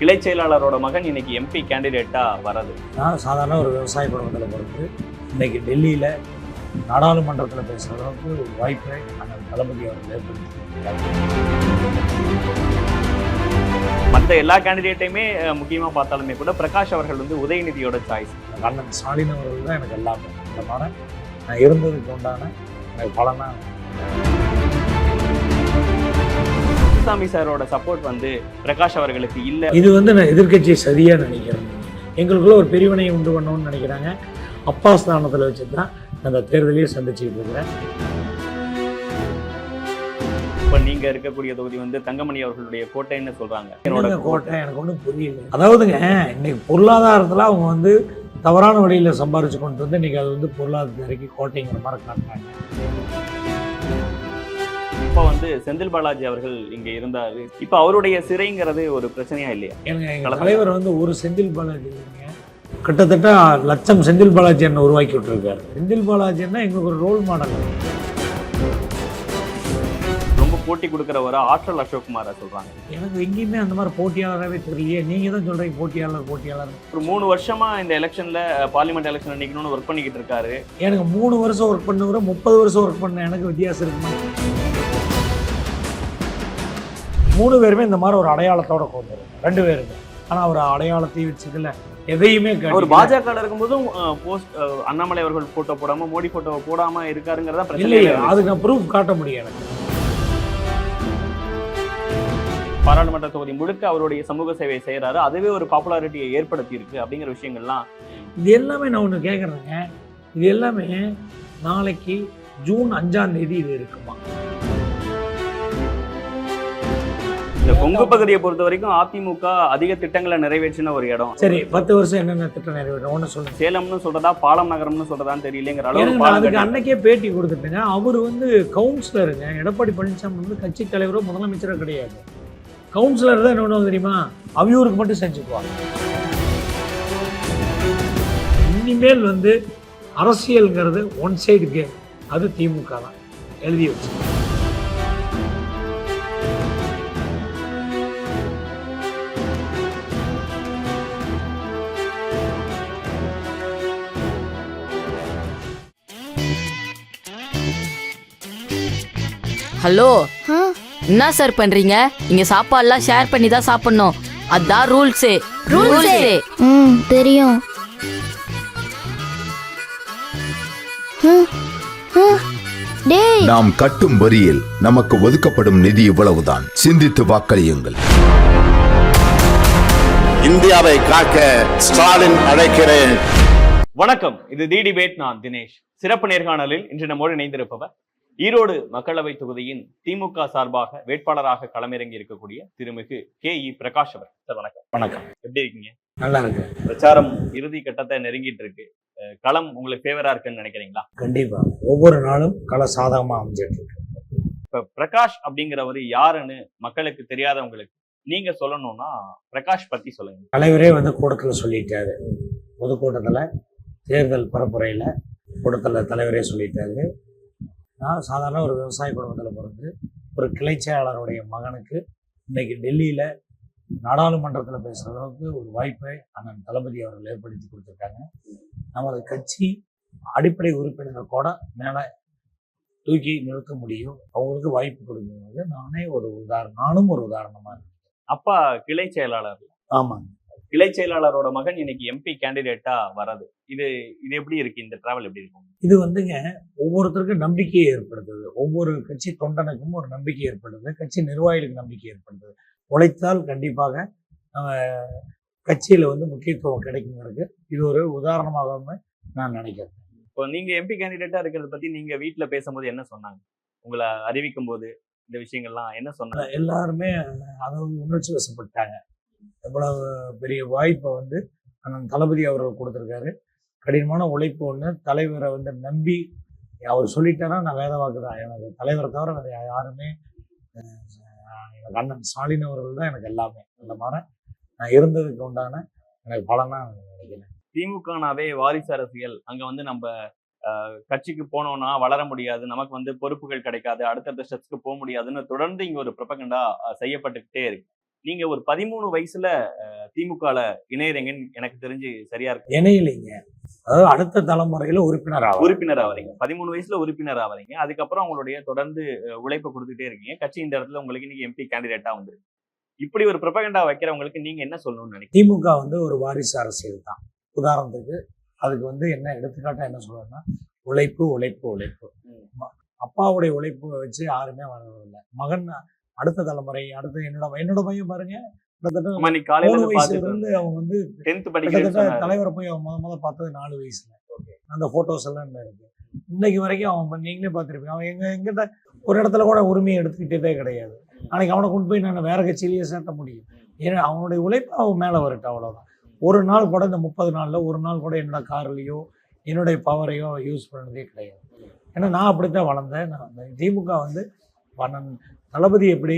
கிளை செயலாளரோட மகன் இன்னைக்கு எம்பி கேண்டிடேட்டா வர்றது. நான் சாதாரண ஒரு விவசாய குடும்பத்தில் பிறந்து இன்னைக்கு டெல்லியில் நாடாளுமன்றத்தில் பேசுகிற அளவுக்கு ஒரு வாய்ப்பை அந்த தளபதி அவர்கள் ஏற்படுத்தியிருக்காங்க. மற்ற எல்லா கேண்டிடேட்டையுமே முக்கியமாக பார்த்தாலுமே கூட பிரகாஷ் அவர்கள் வந்து உதயநிதியோட சாய்ஸ். அண்ணன் ஸ்டாலின் அவர்கள் தான் எனக்கு எல்லாமே. அந்த மாதிரி நான் இருந்ததுக்கு உண்டான எனக்கு பலனா சாமி சாரோட சப்போர்ட் வந்து பிரகாஷ் அவர்களுக்கு இல்லை. இது வந்து நான் எதிர்கட்சியை சரியாக நினைக்கிறேன். எங்களுக்குள்ள ஒரு பிரிவினையை உண்டு பண்ணணும்னு நினைக்கிறாங்க. அப்பா ஸ்தானத்தில் வச்சு தான் அந்த தேர்தலையே சந்திச்சுக்கிட்டு இருக்கிறேன். இப்போ நீங்கள் இருக்கக்கூடிய தொகுதி வந்து தங்கமணி அவர்களுடைய கோட்டைன்னு சொல்கிறாங்க. என்னோட கோட்டை எனக்கு ஒன்றும் புரியல. அதாவதுங்க, இன்னைக்கு பொருளாதாரத்தில் அவங்க வந்து தவறான வழியில் சம்பாரிச்சு கொண்டு வந்து இன்னைக்கு அது வந்து பொருளாதாரத்துக்கு கோட்டைங்கிற மாதிரி காட்டுறாங்க. இப்போ வந்து செந்தில் பாலாஜி அவர்கள் இங்கே இருந்தார். இப்போ அவருடைய சிறைங்கிறது ஒரு பிரச்சனையா இல்லையா? எங்கள் தலைவர் வந்து ஒரு செந்தில் பாலாஜி இல்லைங்க, கிட்டத்தட்ட லட்சம் செந்தில் பாலாஜி என்ன உருவாக்கி விட்டுருக்காரு. செந்தில் பாலாஜின்னா எங்களுக்கு ஒரு ரோல் மாடல். ரொம்ப போட்டி கொடுக்குற ஒரு ஆற்றல் அசோக்குமாரை சொல்றாங்க. எனக்கு எங்கேயுமே அந்த மாதிரி போட்டியாளராகவே தெரியலையே. நீங்க தான் சொல்றீங்க போட்டியாளர். ஒரு 3 வருஷமா இந்த எலெக்ஷன்ல பார்லிமெண்ட் எலெக்ஷன்ல நிக்கணும்னு ஒர்க் பண்ணிக்கிட்டு இருக்காரு. எனக்கு 3 வருஷம் ஒர்க் பண்ணவரை 30 வருஷம் ஒர்க் பண்ண எனக்கு வித்தியாசம் இருக்குமா? 3 பேருமே இந்த மாதிரி ஒரு அடையாளத்தோட கொண்டு 2 பேருமே. ஆனால் அவர் அடையாளத்தையும் வச்சுக்கல, எதையுமே ஒரு பாஜக இருக்கும்போதும் போஸ்ட் அண்ணாமலை அவர்கள் போட்டோ போடாம மோடி போட்டோ போடாம இருக்காருங்கிறதா பிரச்சனை. இல்லை, அதுக்கு நான் ப்ரூஃப் காட்ட முடியும். எனக்கு பாராளுமன்ற தொகுதி முழுக்க அவருடைய சமூக சேவை செய்யறாரு. அதுவே ஒரு பாப்புலாரிட்டியை ஏற்படுத்தி இருக்கு அப்படிங்கிற விஷயங்கள்லாம். இது எல்லாமே நான் ஒன்று கேட்குறேங்க, இது எல்லாமே நாளைக்கு ஜூன் 5ஆம் தேதி இது இருக்குமா? இந்த கொங்கு பகுதியை பொறுத்த வரைக்கும் அதிமுக அதிக திட்டங்களை நிறைவேற்றின ஒரு இடம். சரி, 10 வருஷம் என்னென்ன திட்டம் நிறைவேற்றும் ஒன்று சொல்லுங்க. சேலம்னு சொல்றதா பாலம் நகரம்னு சொல்றதான்னு தெரியலங்கிற அளவுக்கு அதுக்கு அன்னைக்கே பேட்டி கொடுத்துட்டுங்க. அவர் வந்து கவுன்சிலருங்க. எடப்பாடி பழனிசாமி வந்து கட்சி தலைவரோ முதலமைச்சரோ கிடையாது, கவுன்சிலர் தான். என்ன ஒன்று தெரியுமா, அவியூருக்கு மட்டும் செஞ்சுக்குவாங்க. இனிமேல் வந்து அரசியல்ங்கிறது ஒன் சைடு கேம். அது திமுக தான் எழுதி வச்சு. ஹலோ, என்ன சார் பண்றீங்க? இங்க சாப்பாடுலாம் ஷேர் பண்ணி தான் சாப்பிடணும். அதான் ரூல்ஸே. தெரியும். நாம் கட்டும் வரியில் நமக்கு ஒதுக்கப்படும் நிதி இவ்வளவுதான். சிந்தித்து வாக்களியுங்கள். இந்தியாவை காக்க ஸ்டாலின் அழைக்கிறேன். வணக்கம், இது தி டிபேட். நான் தினேஷ். சிறப்பு நேர்காணலில் இன்று நம்மோடு இணைந்திருப்பவர் ஈரோடு மக்களவை தொகுதியின் திமுக சார்பாக வேட்பாளராக களமிறங்கி இருக்கக்கூடிய திருமிகு KE பிரகாஷ் அவர். சார் வணக்கம். வணக்கம். எப்படி இருக்கீங்க? நல்லா இருக்கு. பிரச்சாரம் இறுதி கட்டத்தை நெருங்கிட்டு இருக்கு. களம் உங்களுக்கு ஃபேவரா இருக்குன்னு நினைக்கிறீங்களா? கண்டிப்பா, ஒவ்வொரு நாளும் கள சாதகமா அமைஞ்சிட்டு இருக்கு. இப்ப பிரகாஷ் அப்படிங்கிறவர் யாருன்னு மக்களுக்கு தெரியாதவங்களுக்கு நீங்க சொல்லணும்னா பிரகாஷ் பத்தி சொல்லுங்க. தலைவரே வந்து கூட்டத்தில் சொல்லிட்டாரு. பொதுக்கூட்டத்தில் தேர்தல் பரப்புரையில் கூட்டத்தில் தலைவரே சொல்லிட்டாரு. நான் சாதாரண ஒரு விவசாய குடும்பத்தில் பிறந்து ஒரு கிளை செயலாளருடைய மகனுக்கு இன்னைக்கு டெல்லியில் நாடாளுமன்றத்தில் பேசுகிற அளவுக்கு ஒரு வாய்ப்பை அண்ணன் தளபதி அவர்கள் ஏற்படுத்தி கொடுத்துருக்காங்க. நமது கட்சி அடிப்படை உறுப்பினர்கள் கூட மேலே தூக்கி நிறுத்த முடியும். அவங்களுக்கு வாய்ப்பு கொடுக்கும்போது நானும் ஒரு உதாரணமாக இருக்கேன். அப்பா கிளை செயலாளர். ஆமாங்க. கிளை செயலாளரோட மகன் இன்னைக்கு MP கேண்டிடேட்டா வர்றது, இது எப்படி இருக்கு? இந்த டிராவல் எப்படி இருக்கும்? இது வந்துங்க, ஒவ்வொருத்தருக்கும் நம்பிக்கையை ஏற்படுத்துது. ஒவ்வொரு கட்சி தொண்டனுக்கும் ஒரு நம்பிக்கை ஏற்படுது. கட்சி நிர்வாகிகளுக்கு நம்பிக்கை ஏற்படுத்துது. உழைத்தால் கண்டிப்பாக கட்சியில வந்து முக்கியத்துவம் கிடைக்குங்கிறது இது ஒரு உதாரணமாக நான் நினைக்கிறேன். இப்போ நீங்க MP கேண்டிடேட்டா இருக்கிறத பத்தி நீங்க வீட்டுல பேசும்போது என்ன சொன்னாங்க? உங்களை அறிவிக்கும் போது இந்த விஷயங்கள்லாம் என்ன சொன்னாங்க? எல்லாருமே அதாவது உணர்ச்சி வசப்பட்டாங்க. எவ்வளவு பெரிய வாய்ப்பை வந்து அண்ணன் தளபதி அவர்கள் கொடுத்துருக்காரு. கடினமான உழைப்பு ஒன்று. தலைவரை வந்து நம்பி அவர் சொல்லிட்டாரா, நான் வேத வாக்கு தான். எனக்கு தலைவரை தவிர வேறு யாருமே, எனக்கு அண்ணன் ஸ்டாலின் அவர்கள் தான் எனக்கு எல்லாமே. அந்த மாதிரி நான் இருந்ததுக்கு உண்டான எனக்கு பலனா நினைக்கிறேன். திமுகனாவே வாரிசு அரசியல். அங்க வந்து நம்ம கட்சிக்கு போனோம்னா வளர முடியாது, நமக்கு வந்து பொறுப்புகள் கிடைக்காது, அடுத்தடுத்த ஸ்டெப்ஸ்க்கு போக முடியாதுன்னு தொடர்ந்து இங்க ஒரு ப்ரொபகண்டா செய்யப்பட்டுக்கிட்டே இருக்கு. நீங்க ஒரு 13 வயசுல திமுகல இணையறீங்கன்னு எனக்கு தெரிஞ்சு சரியா இருக்கு. இணையிலைங்க. அதாவது அடுத்த தலைமுறையில உறுப்பினர் ஆகும். உறுப்பினர் ஆவறீங்க. 13 வயசுல உறுப்பினர் ஆவறீங்க. அதுக்கப்புறம் உங்களுடைய தொடர்ந்து உழைப்ப கொடுத்துட்டே இருக்கீங்க. கட்சி இந்த இடத்துல உங்களுக்கு இன்னைக்கு எம்பி கேண்டிடேட்டா வந்திருக்கு. இப்படி ஒரு ப்ரொபகண்டா வைக்கிறவங்களுக்கு நீங்க என்ன சொல்லணும்னு நினைக்கிறீங்க? திமுக வந்து ஒரு வாரிசு அரசியல் தான். உதாரணத்துக்கு அதுக்கு வந்து என்ன எடுத்துக்காட்டா என்ன சொல்றேன்னா, உழைப்பு உழைப்பு உழைப்பு. அப்பாவுடைய உழைப்பு வச்சு யாருமே வளரவில்லை. மகன் அடுத்த தலைமுறை அடுத்து என்னோட பையன் பாருங்க, கிட்டத்தட்ட ஆமா, நீ காலையில 3 இருந்து வயசுல பார்த்துட்டு இருந்து அவன் வந்து 10th கிட்டத்தட்ட படிக்கிறேன்னு தலைவரை போய் அவன் முத பார்த்தது 4 வயசுல. அந்த போட்டோஸ் எல்லாம் இன்னும் இருக்கு. இன்னைக்கு வரைக்கும் அவன் நீங்களே பார்த்துருப்பீங்க. அவன் எங்கிட்ட ஒரு இடத்துல கூட உரிமையை எடுத்துக்கிட்டதே கிடையாது. நாளைக்கு அவனை கொண்டு போய் நான் வேற கட்சியிலேயே சேர்த்த முடியும். ஏன்னா அவனுடைய உழைப்பு அவன் மேலே வரட்டும், அவ்வளோதான். ஒரு நாள் கூட இந்த 30 நாளில் ஒரு நாள் கூட என்னோட கார்லேயோ என்னுடைய பவரையோ யூஸ் பண்ணதே கிடையாது. ஏன்னா நான் அப்படித்தான் வளர்ந்தேன். நான் திமுக வந்து தளபதி எப்படி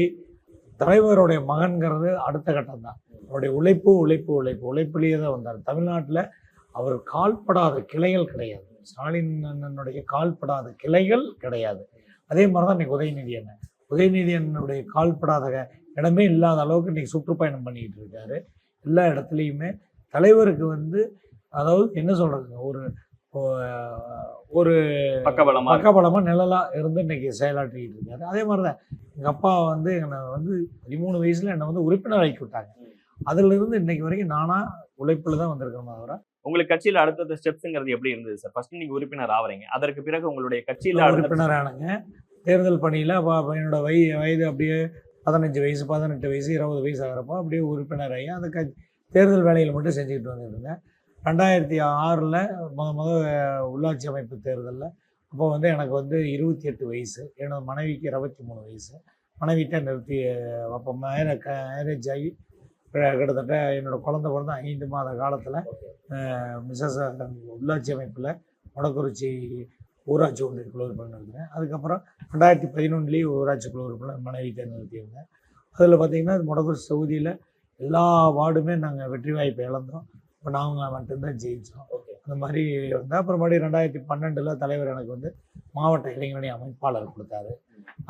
தலைவருடைய மகன்கிறது அடுத்த கட்டம் தான். அவருடைய உழைப்பு உழைப்பு உழைப்பு உழைப்பிலேயே தான் வந்தார். தமிழ்நாட்டில் அவர் கால்படாத கிளைகள் கிடையாது. ஸ்டாலின் அண்ணனுடைய கால்படாத கிளைகள் கிடையாது. அதே மாதிரி தான் இன்னைக்கு உதயநிதி அண்ணனுடைய கால்படாத இடமே இல்லாத அளவுக்கு இன்னைக்கு சுற்றுப்பயணம் பண்ணிக்கிட்டு இருக்காரு. எல்லா இடத்துலையுமே தலைவருக்கு வந்து அதாவது என்ன சொல்றது, ஒரு பக்கபலமா நிழலா இருந்து இன்னைக்கு செயலாற்றிக்கிட்டு இருக்காரு. அதே மாதிரிதான் எங்க அப்பா வந்து என்னை வந்து 13 வயசுல என்னை வந்து உறுப்பினர் ஆக்கி விட்டாங்க. அதுல இருந்து இன்னைக்கு வரைக்கும் நானா உழைப்புல தான் வந்திருக்கேன். தவிர உங்களுக்கு கட்சியில அடுத்த ஸ்டெப்ஸ்ங்கிறது எப்படி இருந்தது சார்? ஃபர்ஸ்ட் நீங்க உறுப்பினர் ஆவறீங்க, அதற்கு பிறகு உங்களுடைய கட்சியில உறுப்பினர் ஆனங்க. தேர்தல் பணியில என்னோட வயது அப்படியே 15 வயசு 18 வயசு 20 வயசு ஆகிறப்போ அப்படியே உறுப்பினர் ஆகி அந்த தேர்தல் வேலையில் மட்டும் செஞ்சுக்கிட்டு வந்துருந்தேன். 2006 முத உள்ளாட்சி அமைப்பு தேர்தலில் அப்போ வந்து எனக்கு வந்து 28 வயசு, என்னோட மனைவிக்கு 23 வயசு. மனைவிட்ட நிறுத்தி அப்போ மேரேஜ் ஆகி கிட்டத்தட்ட என்னோடய குழந்தை பிறந்த 5 மாத காலத்தில் மிஸ்ஸஸ் உள்ளாட்சி அமைப்பில் மொடக்குறிச்சி ஊராட்சி ஒன்றியக்குழு உறுப்பினர் இருந்தேன். அதுக்கப்புறம் 2011 ஊராட்சி குழு உறுப்பினர் மனைவிட்ட நிறுத்தியிருந்தேன். அதில் பார்த்திங்கன்னா மொடக்குறிச்சி தொகுதியில் எல்லா வார்டுமே நாங்கள் வெற்றி வாய்ப்பு இழந்தோம். இப்போ நாங்கள் மட்டும்தான் ஜெயித்தோம். அந்த மாதிரி வந்து அப்புறம் மறுபடியும் 2012 தலைவர் எனக்கு வந்து மாவட்ட இளைஞரணி அமைப்பாளர் கொடுத்தாரு.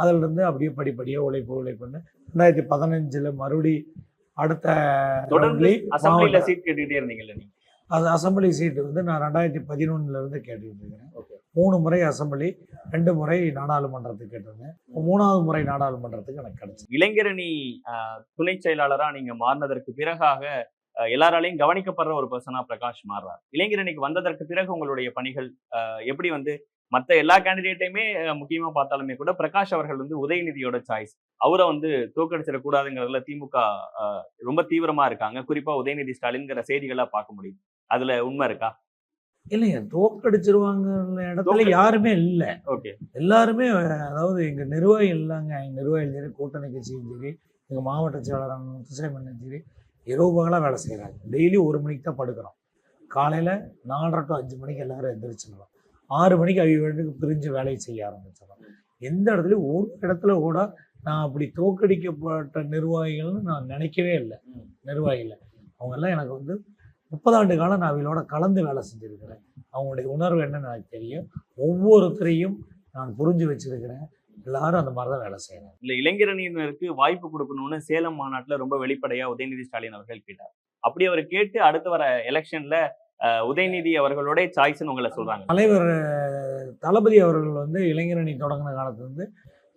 அதிலிருந்து அப்படியே படிப்படியாக உழைப்புன்னு 2015 மறுபடி அடுத்த அசம்பிளில சீட் கேட்டுக்கிட்டே இருந்தீங்கல்ல நீங்க? அது அசம்பிளி சீட்டு வந்து நான் 2011 கேட்டுக்கிட்டு இருக்கிறேன். 3 முறை அசம்பிளி, 2 முறை நாடாளுமன்றத்துக்கு கேட்டிருந்தேன். 3வது முறை நாடாளுமன்றத்துக்கு எனக்கு கிடைச்சது. இளைஞரணி துணை செயலாளரா நீங்க மாறினதற்கு பிறகாக எல்லாராலையும் கவனிக்கப்படுற ஒரு பர்சனா பிரகாஷ் மாறுறார். இளைஞரணிக்கு வந்ததற்கு பிறகு உங்களுடைய பணிகள் எப்படி வந்து மற்ற எல்லா கேண்டிடேட்டையுமே முக்கியமா பார்த்தாலுமே கூட பிரகாஷ் அவர்கள் வந்து உதயநிதியோட சாய்ஸ், அவரை வந்து தோக்கடிச்சிடக்கூடாதுங்கிறதுல திமுக ரொம்ப தீவிரமா இருக்காங்க. குறிப்பா உதயநிதி ஸ்டாலின்ங்கிற செய்திகளா பார்க்க முடியுது. அதுல உண்மை இருக்கா? இல்லைங்க, தோக்கடிச்சிருவாங்க இடத்துல யாருமே இல்லை. ஓகே, எல்லாருமே அதாவது எங்க நிர்வாகிகள் இல்லைங்க. எங்க நிர்வாகிகள் சரி, கூட்டணி கட்சியும் சரி, எங்க மாவட்ட செயலாளர் முத்துசாமி சரி, இரவு பகலாக வேலை செய்கிறாங்க. டெய்லி 1 மணிக்கு தான் படுக்கிறோம். காலையில் 4:30 to 5 மணிக்கு எல்லாரும் எந்திரிச்சிடலாம். 6 மணிக்கு அவங்க பிரிஞ்சு வேலையை செய்ய ஆரம்பிச்சிடலாம். எந்த இடத்துலையும் ஒரு இடத்துல கூட நான் அப்படி தோற்கடிக்கப்பட்ட நிர்வாகிகள்னு நான் நினைக்கவே இல்லை. நிர்வாகிகள் அவங்கெல்லாம் எனக்கு வந்து 30 ஆண்டு காலம் நான் அவங்களோட கலந்து வேலை செஞ்சுருக்கிறேன். அவங்களுடைய உணர்வு என்னன்னு எனக்கு தெரியும். ஒவ்வொருத்தரையும் நான் புரிஞ்சு வச்சிருக்கிறேன். எல்லாரும் அந்த மாதிரி தான் வேலை செய்யணும். இல்ல, இளைஞரணியினருக்கு வாய்ப்பு கொடுக்கணும்னு சேலம் மாநாட்டுல ரொம்ப வெளிப்படையா உதயநிதி ஸ்டாலின் அவர்கள் கேட்டார். அப்படி அவர் கேட்டு அடுத்து வர எலெக்ஷன்ல உதயநிதி அவர்களோட சாய்ஸ்ன்னு உங்களை சொல்றாங்க. தலைவர் தளபதி அவர்கள் வந்து இளைஞரணி தொடங்கின காலத்துல இருந்து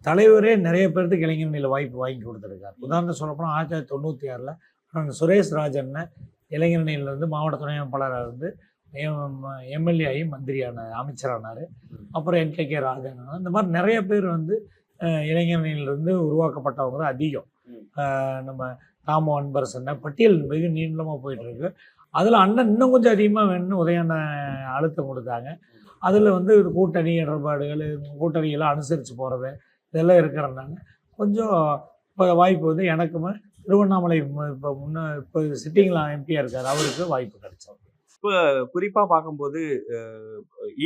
தலைவரே நிறைய பேருக்கு இளைஞரணியில் வாய்ப்பு வாங்கி கொடுத்துருக்காரு. உதாரணம் சொல்லப்போனால் 1996 சுரேஷ் ராஜன் இளைஞரணியிலிருந்து மாவட்ட துணை அமைப்பாளராக இருந்து எம்எல்ஏ ஆகி மந்திரியான அமைச்சரானார். அப்புறம் NKK ராஜன், இந்த மாதிரி நிறைய பேர் வந்து இளைஞரணியிலிருந்து உருவாக்கப்பட்டவங்க தான் அதிகம். நம்ம தாமோ அன்பரசன் பட்டியல் மிக நீளமாக போயிட்டுருக்கு. அதில் அண்ணன் இன்னும் கொஞ்சம் அதிகமாக வேணும்னு உதயண்ண அழுத்தம் கொடுத்தாங்க. அதில் வந்து கூட்டணி இடர்பாடுகள், கூட்டணியெல்லாம் அனுசரித்து போகிறது இதெல்லாம் இருக்கிறதுனால கொஞ்சம் இப்போ வாய்ப்பு வந்து எனக்குமே திருவண்ணாமலை இப்போ சிட்டிங்கில் எம்பியாக இருக்கார், அவருக்கு வாய்ப்பு கிடைச்சோம். இப்போ குறிப்பா பார்க்கும்போது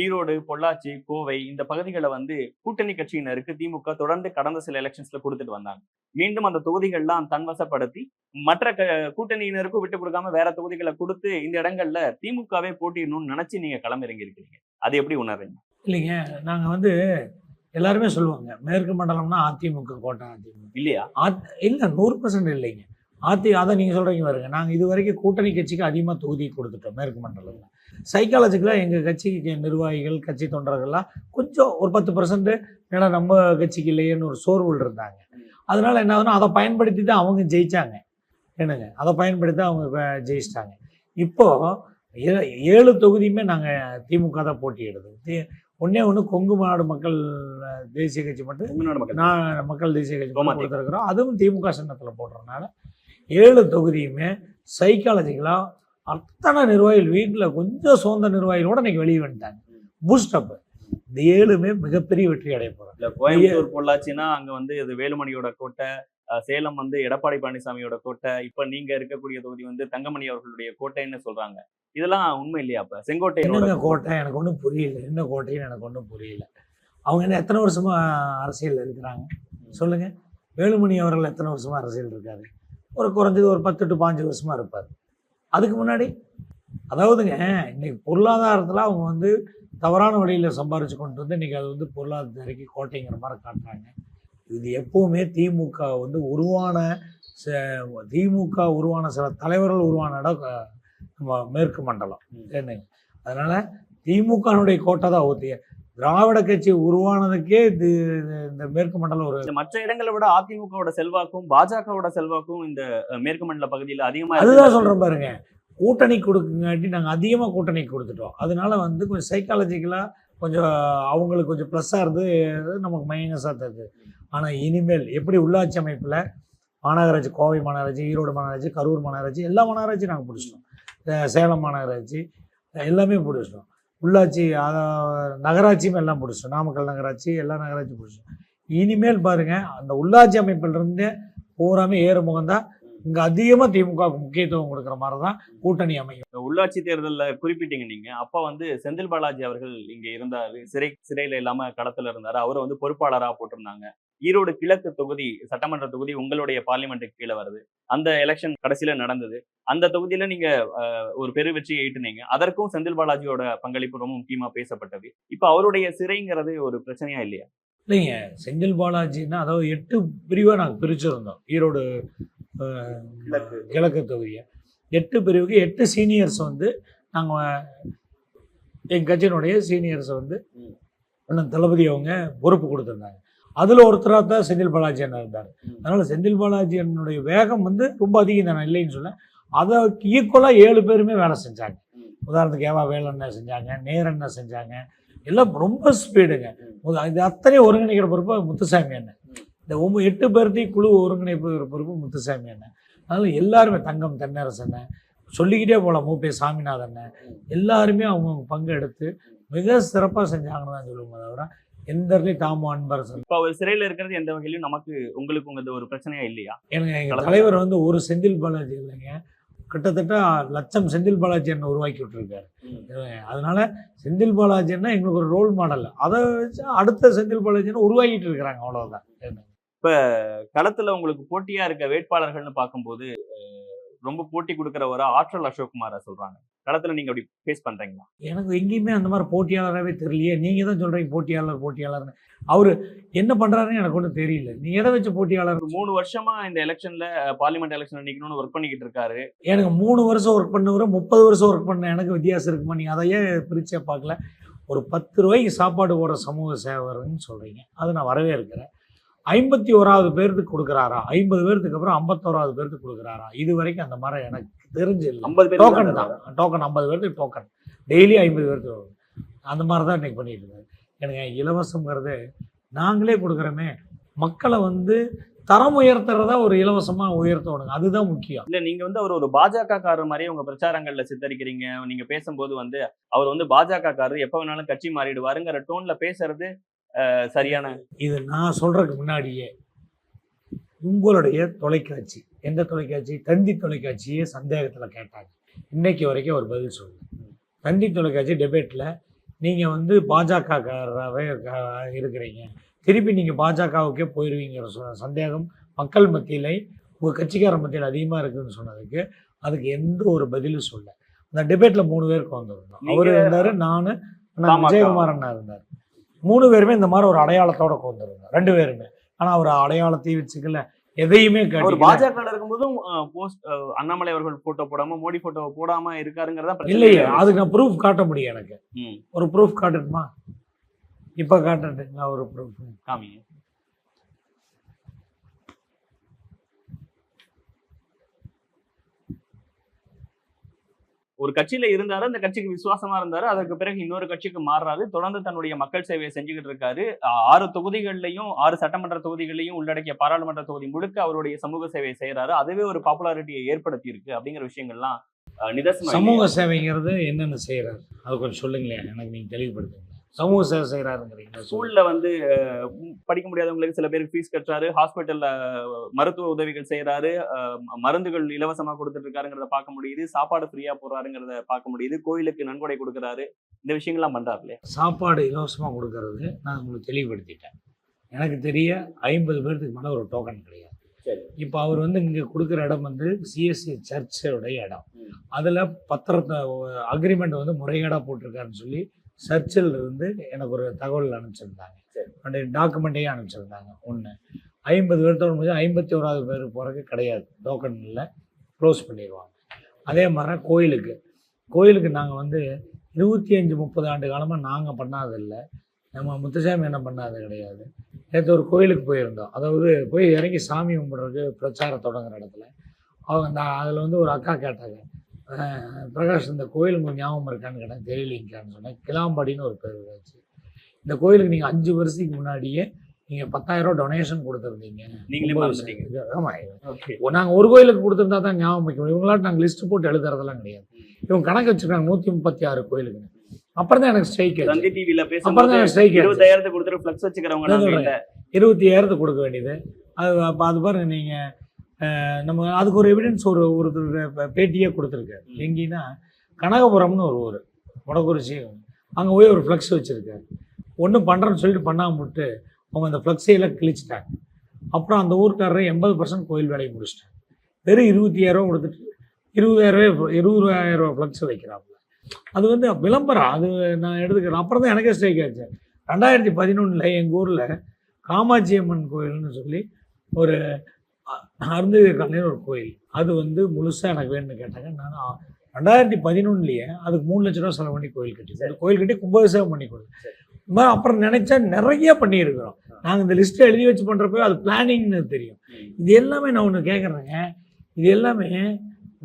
ஈரோடு, பொள்ளாச்சி, கோவை இந்த பகுதிகளை வந்து கூட்டணி கட்சியினருக்கு திமுக தொடர்ந்து கடந்த சில எலெக்ஷன்ஸ்ல கொடுத்துட்டு வந்தாங்க. மீண்டும் அந்த தொகுதிகள்லாம் தன்வசப்படுத்தி மற்ற கூட்டணியினருக்கும் விட்டு கொடுக்காம வேற தொகுதிகளை கொடுத்து இந்த இடங்கள்ல திமுகவே போட்டிடணும்னு நினைச்சு நீங்க களமிறங்கி இருக்கிறீங்க. அது எப்படி உணர்றீங்க? இல்லைங்க, நாங்க வந்து எல்லாருமே சொல்லுவாங்க மேற்கு மண்டலம்னா அதிமுக கோட்டை. அதிமுக இல்லையா? இல்லை, 100% இல்லைங்க. அதை நீங்கள் சொல்கிறீங்க பாருங்க, நாங்கள் இது வரைக்கும் கூட்டணி கட்சிக்கு அதிகமாக தொகுதி கொடுத்துட்டோம் மேற்கு மண்டலத்தில். சைக்காலஜிக்கலாக எங்கள் கட்சிக்கு நிர்வாகிகள் கட்சி தொண்டர்கள்லாம் கொஞ்சம் ஒரு 10% ஏன்னா நம்ம கட்சிக்கு இல்லையேன்னு ஒரு சோர்வுகள் இருந்தாங்க. அதனால் என்ன ஆகுதுன்னா அதை பயன்படுத்தி தான் அவங்க ஜெயித்தாங்க. என்னங்க, அதை பயன்படுத்தி அவங்க ஜெயிச்சிட்டாங்க. இப்போது 7 தொகுதியுமே நாங்கள் திமுக தான் போட்டியிடுது. ஒன்று கொங்கு நாடு மக்கள் தேசிய கட்சி மட்டும் மக்கள் தேசிய கட்சி கொடுத்துருக்குறோம். அதுவும் திமுக சின்னத்தில் போடுறதுனால 7 தொகுதியுமே சைக்காலஜிக்கலாக அத்தனை நிர்வாகிகள் வீட்டில் கொஞ்சம் சொந்த நிர்வாகிகளோட இன்னைக்கு வெளியே வந்துட்டாங்க. பூஸ்டப் இந்த 7மே மிகப்பெரிய வெற்றி அடைய போகிறோம். இல்லை கோயம்புத்தூர் பொள்ளாச்சின்னா அங்கே வந்து இது வேலுமணியோட கோட்டை, சேலம் வந்து எடப்பாடி பழனிசாமியோட கோட்டை, இப்போ நீங்க இருக்கக்கூடிய தொகுதி வந்து தங்கமணி அவர்களுடைய கோட்டைன்னு சொல்றாங்க. இதெல்லாம் உண்மை இல்லையா? அப்ப செங்கோட்டையோட கோட்டை எனக்கு ஒன்றும் புரியல. என்ன கோட்டைன்னு எனக்கு ஒன்றும் புரியல. அவங்க என்ன எத்தனை வருஷமா அரசியல் இருக்கிறாங்க சொல்லுங்க. வேலுமணி அவர்கள் எத்தனை வருஷமா அரசியல் இருக்காரு? ஒரு குறைஞ்சது ஒரு 10 to 15 வருஷமா இருப்பார். அதுக்கு முன்னாடி அதாவதுங்க இன்னைக்கு பொருளாதாரத்தில் அவங்க வந்து தவறான வழியில் சம்பாரிச்சு கொண்டு வந்து இன்னைக்கு அது வந்து பொருளாதாரத்துக்கு கோட்டைங்கிற மாதிரி காட்டுறாங்க. இது எப்போவுமே திமுக வந்து திமுக உருவான சில தலைவர்கள் உருவான இடம் நம்ம மேற்கு மண்டலம். என்னங்க, அதனால திமுகனுடைய கோட்டை தான் ஊற்றிய திராவிட கட்சி உருவானதுக்கே இந்த மேற்கு மண்டலம் ஒரு மற்ற இடங்களை விட அதிமுகவோட செல்வாக்கும் பாஜகவோட செல்வாக்கும் இந்த மேற்கு மண்டல பகுதியில் அதிகமாக. அதுதான் சொல்றேன் பாருங்க, கூட்டணி கொடுக்குங்காட்டி நாங்கள் அதிகமாக கூட்டணி கொடுத்துட்டோம். அதனால வந்து கொஞ்சம் சைக்காலஜிக்கலாக கொஞ்சம் அவங்களுக்கு கொஞ்சம் ப்ளஸ்ஸாக இருந்து நமக்கு மைனஸாக தருது. ஆனால் இனிமேல் எப்படி உள்ளாட்சி அமைப்பில் மாநகராட்சி, கோவை மாநகராட்சி, ஈரோடு மாநகராட்சி, கரூர் மாநகராட்சி, எல்லா மாநகராட்சியும் நாங்கள் பிடிச்சிட்டோம். சேலம் மாநகராட்சி எல்லாமே பிடிச்சிட்டோம். உள்ளாட்சி நகராட்சியும் எல்லாம் பிடிச்சிட்டோம். நாமக்கல் நகராட்சி எல்லா நகராட்சியும் பிடிச்சிட்டோம். இனிமேல் பாருங்கள், அந்த உள்ளாட்சி அமைப்பிலிருந்து பூராமே ஏறுமுகம் தான். இங்கே அதிகமாக திமுக முக்கியத்துவம் கொடுக்குற மாதிரி தான் கூட்டணி அமையும். உள்ளாட்சி தேர்தலில் குறிப்பிட்டீங்க நீங்க. அப்போ வந்து செந்தில் பாலாஜி அவர்கள் இங்கே இருந்தார், சிறையில் இல்லாம களத்துல இருந்தாரு. அவரை வந்து பொறுப்பாளராக போட்டிருந்தாங்க. ஈரோடு கிழக்கு தொகுதி சட்டமன்ற தொகுதி உங்களுடைய பார்லிமெண்ட்டுக்கு கீழே வருது. அந்த எலெக்ஷன் கடைசியில நடந்தது. அந்த தொகுதியில நீங்க ஒரு பெரு வெற்றியை ஈட்டுனீங்க. அதற்கும் செந்தில் பாலாஜியோட பங்களிப்பு ரொம்ப முக்கியமா பேசப்பட்டது. இப்போ அவருடைய சிறைங்கிறது ஒரு பிரச்சனையா இல்லையா? இல்லைங்க, செந்தில் பாலாஜின்னா அதாவது 8 பிரிவாக நாங்கள் பிரிச்சிருந்தோம். ஈரோடு கிழக்கு தொகுதியை 8 பிரிவுக்கு 8 சீனியர்ஸ் வந்து நாங்கள் எங்கள் கட்சியினுடைய சீனியர்ஸை வந்து அண்ணன் தளபதி அவங்க பொறுப்பு கொடுத்துருந்தாங்க. அதில் ஒருத்தராக தான் செந்தில் பாலாஜி அண்ணன் இருந்தார். அதனால் செந்தில் பாலாஜி அண்ணனுடைய வேகம் வந்து ரொம்ப அதிகம் தான், இல்லைன்னு சொல்ல. அதை ஈக்குவலாக 7 பேருமே வேலை செஞ்சாங்க. உதாரணத்துக்கு ஏவா வேலண்ணன் செஞ்சாங்க, நேரண்ணன் செஞ்சாங்க. எல்லாம் ரொம்ப ஸ்பீடுங்க. இது அத்தனையும் ஒருங்கிணைக்கிற பொறுப்பு முத்துசாமி அண்ணன். இந்த 8 பேர்த்தையும் குழு ஒருங்கிணைப்பு பொறுப்பு முத்துசாமி அண்ணன். அதனால் எல்லாருமே தங்கம் தென்னரசன் சொல்லிக்கிட்டே போகலாம், மூப்பே சாமிநாதன் எல்லாருமே அவங்க பங்கு எடுத்து மிக சிறப்பாக செஞ்சாங்கன்னு தான் சொல்லுவோம். தவிர எந்த இடத்துலையும் தாமோ அன்பரசன் இப்போ அவர் சிறையில் இருக்கிறது எந்த வகையிலும் உங்களுக்கு உங்க ஒரு பிரச்சனையா இல்லையா? எனக்கு எங்கள் தலைவர் வந்து ஒரு செந்தில் பாலாஜி இல்லைங்க, கிட்டத்தட்ட 1,00,000 செந்தில் பாலாஜி என்ன உருவாக்கி விட்டுருக்காரு. அதனால செந்தில் பாலாஜின்னா எங்களுக்கு ஒரு ரோல் மாடல். அதை வச்சு அடுத்த செந்தில் பாலாஜின்னு உருவாக்கிட்டு இருக்கிறாங்க, அவ்வளோதான். இப்போ களத்தில் உங்களுக்கு போட்டியா இருக்க வேட்பாளர்கள்னு பார்க்கும்போது ரொம்ப போட்டி கொடுக்குற ஒரு ஆற்றல் அசோக்குமாரை சொல்றாங்க. களத்தில் நீங்க அப்படி ஃபேஸ் பண்றீங்களா? எனக்கு எங்கேயுமே அந்த மாதிரி போட்டியாளராகவே தெரியலையே. நீங்க தான் சொல்றீங்க போட்டியாளர்னு. அவரு என்ன பண்றாருன்னு எனக்கு ஒன்றும் தெரியல. நீ எதை வச்சு போட்டியாளர்? 3 வருஷமா இந்த எலெக்ஷன்ல பார்லிமெண்ட் எலெக்ஷன் நிக்கணும்னு ஒர்க் பண்ணிக்கிட்டு இருக்காரு. எனக்கு 3 வருஷம் ஒர்க் பண்ணவரை 30 வருஷம் ஒர்க் பண்ண எனக்கு வித்தியாசம் இருக்குமா? நீங்க அதையே பிரிச்சே பார்க்கல. ஒரு 10 ரூபாய்க்கு சாப்பாடு போடுற சமூக சேவகர்னு சொல்றீங்க, அது நான் வரவே இருக்கிறேன். 51வது பேருக்கு கொடுக்குறாரா? 50 பேருக்கு அப்புறம் 51வது பேருக்கு கொடுக்குறாரா? இது வரைக்கும் அந்த மாதிரி எனக்கு தெரிஞ்சு இல்லை. 50 பேர் டோக்கன் தான். டோக்கன் 50 பேருக்கு டோக்கன் டெய்லி 50 பேருக்கு அந்த மாதிரி தான் இன்னைக்கு பண்ணிட்டு இருக்காரு. எனக்கு இலவசங்கிறது நாங்களே கொடுக்குறோமே, மக்களை வந்து தரம் உயர்த்துறதா ஒரு இலவசமா உயர்த்தணுங்க, அதுதான் முக்கியம். இல்ல நீங்க வந்து அவர் ஒரு பாஜக காரர் மாதிரியே உங்க பிரச்சாரங்கள்ல சித்தரிக்கிறீங்க. நீங்க பேசும்போது வந்து அவர் வந்து பாஜக காரர், எப்ப வேணாலும் கட்சி மாறிடுவாருங்கிற டோன்ல பேசுறது சரியான? இது நான் சொல்றதுக்கு முன்னாடியே உங்களுடைய தொலைக்காட்சி, எந்த தொலைக்காட்சி, தந்தி தொலைக்காட்சியே சந்தேகத்துல கேட்டாங்க. இன்னைக்கு வரைக்கும் ஒரு பதில் சொல்லு. தந்தி தொலைக்காட்சி டிபேட்ல நீங்க வந்து பாஜகக்காரராகவே இருக்கிறீங்க, திருப்பி நீங்கள் பாஜகவுக்கே போயிடுவீங்கிற சந்தேகம் மக்கள் மத்தியில் உங்கள் கட்சிக்கார மத்தியில் அதிகமாக இருக்குதுன்னு சொன்னதுக்கு அதுக்கு எந்த ஒரு பதிலும் சொல்ல. அந்த டிபேட்டில் 3 பேருக்கு வந்திருந்தோம். அவர் இருந்தார், நான் விஜயகுமார் அண்ணா இருந்தார். 3 பேருமே இந்த மாதிரி ஒரு அடையாளத்தோட வந்திருந்தோம், 2 பேருமே. ஆனால் அவர் அடையாளத்தையும் வச்சுக்கல, எதையுமே அவர் காட்டிக்கல. பாஜக இருக்கும்போதும் போஸ்ட் அண்ணாமலை அவர்கள் போட்டோ போடாம மோடி போட்டோ போடாம இருக்காருங்கிறதா பிரச்சனை. இல்லையே, அதுக்கு நான் ப்ரூஃப் காட்ட முடியும். எனக்கு ம், ஒரு ப்ரூஃப் காட்டணுமா? இப்போ காட்டுறதுங்களா ஒரு ப்ரூஃப்? காமிங்க. ஒரு கட்சியில இருந்தாரு, அந்த கட்சிக்கு விசுவாசமா இருந்தாரு. அதற்கு பிறகு இன்னொரு கட்சிக்கு மாறுறாரு. தொடர்ந்து தன்னுடைய மக்கள் சேவையை செஞ்சுக்கிட்டு இருக்காரு. 6 தொகுதிகள்லையும் 6 சட்டமன்ற தொகுதிகளையும் உள்ளடக்கிய பாராளுமன்ற தொகுதி முழுக்க அவருடைய சமூக சேவையை செய்யறாரு. அதுவே ஒரு பாப்புலாரிட்டியை ஏற்படுத்தி இருக்கு அப்படிங்கிற விஷயங்கள்லாம் நிதர்சனம். சமூக சேவைங்கிறது என்னென்ன செய்கிறாரு அது கொஞ்சம் சொல்லுங்களேன், எனக்கு நீங்கள் தெளிவுபடுத்துங்க. சமூக சேவை செய்கிறாருங்கிறீங்க. ஸ்கூல்ல வந்து படிக்க முடியாதவங்களுக்கு சில பேருக்கு ஃபீஸ் கட்டுறாரு, ஹாஸ்பிட்டல்ல மருத்துவ உதவிகள் செய்யறாரு, மருந்துகள் இலவசமா கொடுத்துட்டு இருக்காருங்கிறத பார்க்க முடியுது, சாப்பாடு ஃப்ரீயா போடுறாருங்கிறத பார்க்க முடியுது, கோயிலுக்கு நன்கொடை கொடுக்குறாரு, இந்த விஷயங்கள்லாம் பண்றாரு இல்லையா? சாப்பாடு இலவசமாக கொடுக்கறது நான் உங்களுக்கு தெளிவுபடுத்திட்டேன். எனக்கு தெரிய 50 பேர்த்துக்கு மேலே ஒரு டோக்கன் கிடையாது. இப்போ அவர் வந்து இங்கே கொடுக்குற இடம் வந்து சிஎஸ்சி சர்ச்சோடைய இடம். அதில் பத்திரத்தை அக்ரிமெண்ட் வந்து முறைகேடாக போட்டிருக்காருன்னு சொல்லி சர்ச்சில் இருந்து எனக்கு ஒரு தகவல் அனுப்பிச்சிருந்தாங்க. அந்த டாக்குமெண்ட்டையும் அனுப்பிச்சிருந்தாங்க. ஒன்று 50 பேர்த்தோடு முடிஞ்சு 51வது பேர் போகிறதுக்கு கிடையாது, டோக்கன் இல்லை, க்ளோஸ் பண்ணிடுவாங்க. அதே மாதிரி கோயிலுக்கு நாங்கள் வந்து 25-30 ஆண்டு காலமாக நாங்கள் பண்ணாதில்லை, நம்ம முத்துசாமி என்ன பண்ணாது கிடையாது. நேற்று ஒரு கோயிலுக்கு போயிருந்தோம், அதாவது போய் இறங்கி சாமி கும்பிட்றதுக்கு பிரச்சாரம் தொடங்குற இடத்துல அவங்க அதில் வந்து ஒரு அக்கா கேட்டாங்க, பிரகாஷ் இந்த கோயில் உங்களுக்கு ஞாபகம் இருக்கான்னு கேட்டாங்க. தெரியலிங்கான்னு சொன்னேன். கிளாம்பாடின்னு ஒரு பேர் வச்சு, இந்த கோயிலுக்கு நீங்கள் 5 வருஷத்துக்கு முன்னாடியே நீங்கள் 10,000 ரூபா டொனேஷன் கொடுத்துருந்தீங்க. நீங்களே மறந்துட்டீங்க. ஆமாம், நாங்கள் ஒரு கோயிலுக்கு கொடுத்துருந்தா தான் ஞாபகம் வைக்கணும். இவங்களாட்ட நாங்கள் லிஸ்ட்டு போட்டு எழுதுறதெல்லாம் கிடையாது. இவங்க கணக்கு வச்சுருக்காங்க 136 கோயிலுக்கு. அப்புறம் தான் எனக்கு ஸ்ட்ரைக் ஆச்சு. தந்தி டிவில அப்புறம் தான் எனக்கு ஸ்ட்ரைக் ஆச்சு. 20,000 கொடுத்துட்டு ஃப்ளக்ஸ் வச்சுக்கிறவங்க 25,000 கொடுக்க வேண்டியது. அப்போ அது பாருங்க, நீங்கள் நம்ம அதுக்கு ஒரு எவிடன்ஸ் ஒரு பேட்டியே கொடுத்துருக்காரு. எங்கேன்னா கனகபுரம்னு ஒரு ஊர், வடக்குறிச்சி, அங்கே போய் ஒரு ஃப்ளக்ஸ் வச்சுருக்காரு. ஒன்றும் பண்ணுறேன்னு சொல்லிட்டு பண்ணாமல் விட்டு அவங்க அந்த ஃப்ளக்ஸையெல்லாம் கிழிச்சிட்டாங்க. அப்புறம் அந்த ஊருக்காரரை 80% கோயில் வேலையை முடிச்சிட்டாங்க. வெறும் 25,000 ரூபா கொடுத்துட்டு 20,000 ரூபா ஃப்ளக்ஸ் வைக்கிறாங்க. அது வந்து விளம்பரம், அது நான் எடுத்துக்கிறேன். அப்புறம் தான் எனக்கே ஸ்ட்ரைக் ஆச்சு. 2011 எங்கள் ஊரில் காமாட்சி அம்மன் கோயில்னு சொல்லி ஒரு அருந்ததி காலையில் ஒரு கோயில், அது வந்து முழுசாக எனக்கு வேணும்னு கேட்டாங்க. நான் 2011 அதுக்கு 3 லட்ச ரூபா செலவு பண்ணி கோயில் கட்டி கோயில் கட்டி கும்பாபிஷேகம் பண்ணி கொடுத்தேன். இது மாதிரி அப்புறம் நினச்சா நிறைய பண்ணியிருக்கிறோம். நாங்கள் இந்த லிஸ்ட்டை எழுதி வச்சு பண்ணுறப்போ அது பிளானிங்னு தெரியும். இது எல்லாமே நான் ஒன்று கேட்குறேங்க, இது எல்லாமே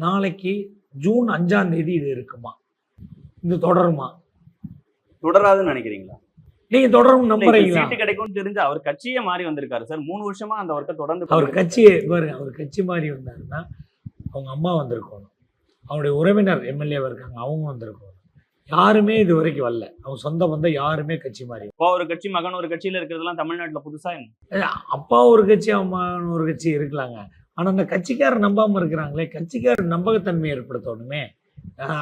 நாளைக்கு ஜூன் 5ஆம் தேதி இது இருக்குமா, இது தொடருமா? தொடராதுன்னு நினைக்கிறீங்களா? நீங்க தொடரும் நம்புறீங்களா? சீட்டு கிடைக்கும் தெரிஞ்சு அவர் கட்சியே மாறி வந்திருக்காரு சார். 3 வருஷமா அந்த ஒர்க்கை தொடர்ந்து அவர் கட்சியை பாருங்க, அவர் கட்சி மாறி வந்தாருன்னா அவங்க அம்மா வந்திருக்கணும், அவருடைய உறவினர் எம்எல்ஏவா இருக்காங்க அவங்க வந்திருக்கணும். யாருமே இது வரைக்கும் வரல. அவங்க சொந்த பந்தம் யாருமே கட்சி மாறி. அப்பா ஒரு கட்சி, மகன் ஒரு கட்சியில இருக்கிறதெல்லாம் தமிழ்நாட்டுல புதுசா என்ன? அப்பா ஒரு கட்சி, அம்மா ஒரு கட்சி இருக்கலாங்க. ஆனா அந்த கட்சிக்காரர் நம்பாம இருக்கிறாங்களே, கட்சிக்காரர் நம்பகத்தன்மை ஏற்படுத்தணுமே.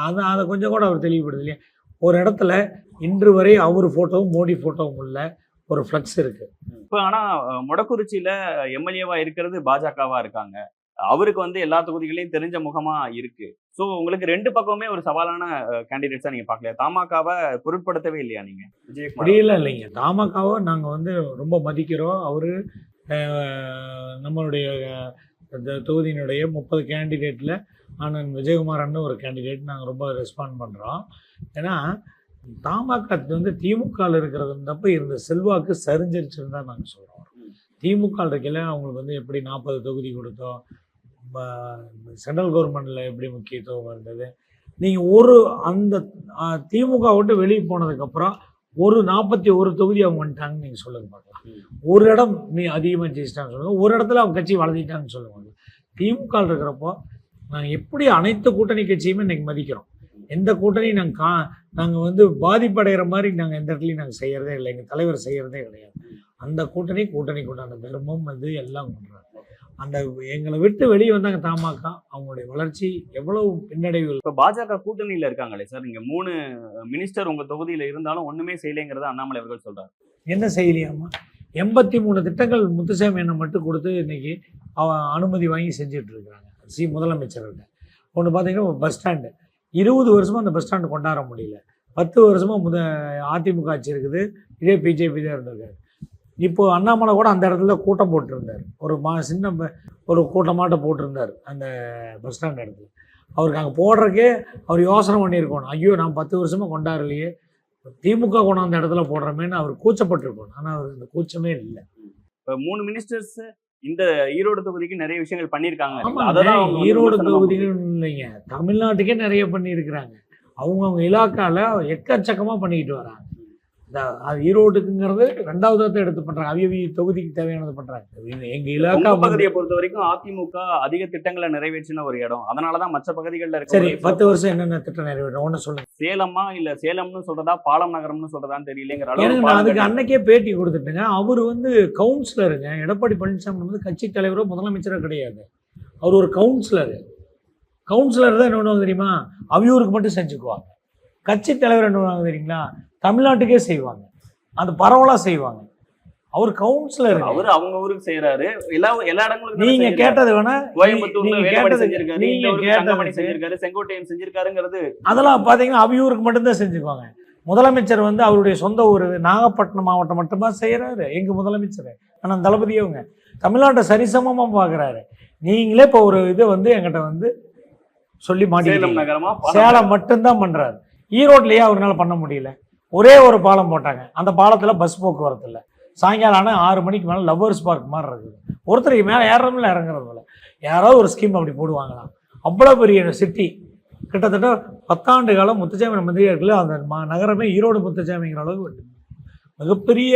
அதை கொஞ்சம் கூட அவர் தெளிவுபடுது இல்லையா? ஒரு இடத்துல இன்று வரை அவர் போட்டோவும் மோடி போட்டோவும் உள்ள ஒரு ஃப்ளக்ஸ் இருக்கு. இப்போ ஆனா மொடக்குறிச்சியில எம்எல்ஏவா இருக்கிறது பாஜகவா இருக்காங்க. அவருக்கு வந்து எல்லா தொகுதிகளையும் தெரிஞ்ச முகமா இருக்கு. ஸோ உங்களுக்கு 2 பக்கமே ஒரு சவாலான கேண்டிடேட்ஸா நீங்க பார்க்கலையா? தமாகாவை பொருட்படுத்தவே இல்லையா நீங்க? விஜயகுமார் இல்லைங்க, தமாகாவை நாங்கள் வந்து ரொம்ப மதிக்கிறோம். அவரு நம்மளுடைய தொகுதியினுடைய 30 கேண்டிடேட்டில் ஆனால் விஜயகுமார் அண்ணன் ஒரு கேண்டிடேட் நாங்கள் ரொம்ப ரெஸ்பாண்ட் பண்ணுறோம். ஏன்னா தமாக வந்து திமுகவில் இருக்கிறதப்போ இருந்த செல்வாக்கு சரிஞ்சிருச்சுன்னு தான் நாங்கள் சொல்கிறோம். திமுக இருக்கையில் அவங்களுக்கு வந்து எப்படி 40 தொகுதி கொடுத்தோம், சென்ட்ரல் கவர்மெண்ட்டில் எப்படி முக்கியத்துவம் இருந்தது. நீங்கள் அந்த திமுக விட்டு வெளியே போனதுக்கப்புறம் ஒரு 41 தொகுதி அவங்க வந்துட்டாங்கன்னு நீங்கள் சொல்லுங்க பார்க்கலாம். ஒரு இடம் நீ அதிகமாக ஜெயிச்சிட்டான்னு சொல்லுங்கள், ஒரு இடத்துல அவங்க கட்சி வளர்த்திட்டான்னு சொல்லுவாங்க. திமுக இருக்கிறப்போ நாங்கள் எப்படி அனைத்து கூட்டணி கட்சியுமே இன்றைக்கி மதிக்கிறோம். எந்த கூட்டணியும் நாங்கள் வந்து பாதிப்படைகிற மாதிரி நாங்கள் எந்த இடத்துலையும் நாங்கள் செய்கிறதே இல்லை, எங்கள் தலைவர் செய்கிறதே கிடையாது. அந்த கூட்டணிக்கு உண்டான தர்மம் அது எல்லாம் பண்ணுறாங்க. அந்த எங்களை விட்டு வெளியே வந்தாங்க தமாக, அவங்களுடைய வளர்ச்சி எவ்வளவு பின்னடைவு. இப்போ பாஜக கூட்டணியில் இருக்காங்களே சார், இங்கே 3 மினிஸ்டர் உங்கள் தொகுதியில் இருந்தாலும் ஒன்றுமே செய்யலைங்கிறத அண்ணாமலை அவர்கள் சொல்கிறார். என்ன செய்யலையாமா? 83 திட்டங்கள் முத்துசாமி என்ன மட்டும் கொடுத்து இன்னைக்கு அனுமதி வாங்கி செஞ்சுட்டு இருக்கிறாங்க முதலமைச்சர்கிட்ட. ஒன்று பார்த்தீங்கன்னா பஸ் ஸ்டாண்டு 20 வருஷமாக அந்த பஸ் ஸ்டாண்டு கொண்டாட முடியல. 10 வருஷமாக அதிமுக ஆட்சி இருக்குது, இதே பிஜேபி தான் இருந்திருக்காரு. இப்போ அண்ணாமலை கூட அந்த இடத்துல கூட்டம் போட்டிருந்தார், ஒரு சின்ன ஒரு கூட்டமாட்ட போட்டிருந்தார் அந்த பஸ் ஸ்டாண்ட் இடத்துல. அவருக்கு அங்கே போடுறக்கே அவர் யோசனை பண்ணியிருக்கணும், ஐயோ நான் 10 வருஷமாக கொண்டாடலையே, திமுக கொண்டாந்த இடத்துல போடுறமேன்னு அவர் கூச்சப்பட்டிருக்கணும். ஆனால் அவர் அந்த கூச்சமே இல்லை. இப்போ 3 மினிஸ்டர்ஸ் இந்த ஈரோடு தொகுதிக்கு நிறைய விஷயங்கள் பண்ணியிருக்காங்க. ஆமாம், அததான் அவங்க வந்து ஈரோடு விமர்சனமா தொகுதிகள் இல்லைங்க, தமிழ்நாட்டுக்கே நிறைய பண்ணியிருக்கிறாங்க. அவங்கவுங்க இலாக்கால எக்கச்சக்கமாக பண்ணிக்கிட்டு வராங்க. அது ஈரோடுக்குங்கிறது 2வது இடத்தை எடுத்து பண்றாங்க, அவியவி தொகுதிக்கு தேவையானது பண்றாங்க. எங்க இலாக்கா பகுதியை பொறுத்த வரைக்கும் அதிமுக அதிக திட்டங்களை நிறைவேற்றின ஒரு இடம். அதனாலதான் மற்ற பகுதிகளில் சரி இருக்க 10 வருஷம் என்னென்ன திட்டம் நிறைவேற்றும் ஒன்று சொல்லுங்க. சேலமா இல்ல சேலம்னு சொல்றதா பாலம் நகரம்னு சொல்றதான்னு தெரியலங்கிற எனக்கு அளவுக்கு நான் அதுக்கு பாலம் அன்னைக்கே பேட்டி கொடுத்துட்டேங்க. அவர் வந்து கவுன்சிலருங்க, எடப்பாடி பழனிசாமி வந்து கட்சி தலைவரோ முதலமைச்சரோ கிடையாது, அவர் ஒரு கவுன்சிலரு. கவுன்சிலர் தான் என்ன பண்ணுவாங்க தெரியுமா, அவியூருக்கு மட்டும் செஞ்சுக்குவாங்க. கட்சி தலைவர் என்ன பண்ணுவாங்க தெரியுங்களா, தமிழ்நாட்டுக்கே செய்வாங்க, அது பரவலாக செய்வாங்க. அவர் கவுன்சிலர், அவரு அவங்க ஊருக்கு செய்யறாரு, எல்லா இடங்களுக்கும் நீங்க கேட்டது வேணா, கோயம்புத்தூர்ல நீங்க வேலுமணி கேட்டது செஞ்சிருக்காரு, நீங்க இந்த ஊருக்கு கேட்டது தங்கமணி செஞ்சிருக்காரு, செங்கோட்டையன் செஞ்சிருக்காருங்கிறது அதெல்லாம் பார்த்தீங்கன்னா அவியூருக்கு மட்டும்தான் செஞ்சுக்குவாங்க. முதலமைச்சர் வந்து அவருடைய சொந்த ஊர் நாகப்பட்டினம் மாவட்டம் மட்டுமா செய்கிறாரு எங்கள் முதலமைச்சர். ஆனால் தளபதி அவங்க தமிழ்நாட்டை சரிசமமாக பார்க்குறாரு. நீங்களே இப்போ ஒரு இதை வந்து என்கிட்ட வந்து சொல்லி சேலம் மாட்டேன், நகரமா சேலம் மட்டும்தான் பண்ணுறாரு. ஈரோட்லேயே அவரால் பண்ண முடியல. ஒரே ஒரு பாலம் போட்டாங்க, அந்த பாலத்தில் பஸ் போக்குவரத்து இல்லை. சாயங்காலம் ஆனால் 6 மணிக்கு மேலே லவ்வர்ஸ் பார்க் மாதிரி இருக்குது, ஒருத்தருக்கு மேலே ஏறமில்ல இறங்குறதில்ல. யாராவது ஒரு ஸ்கீம் அப்படி போடுவாங்களாம். அவ்வளோ பெரிய சிட்டி, கிட்டத்தட்ட 10 ஆண்டு காலம் முத்துசாமி மந்திரியா இருக்குல்ல, அந்த நகரமே ஈரோடு முத்துசாமிங்கிற அளவுக்கு மிகப்பெரிய.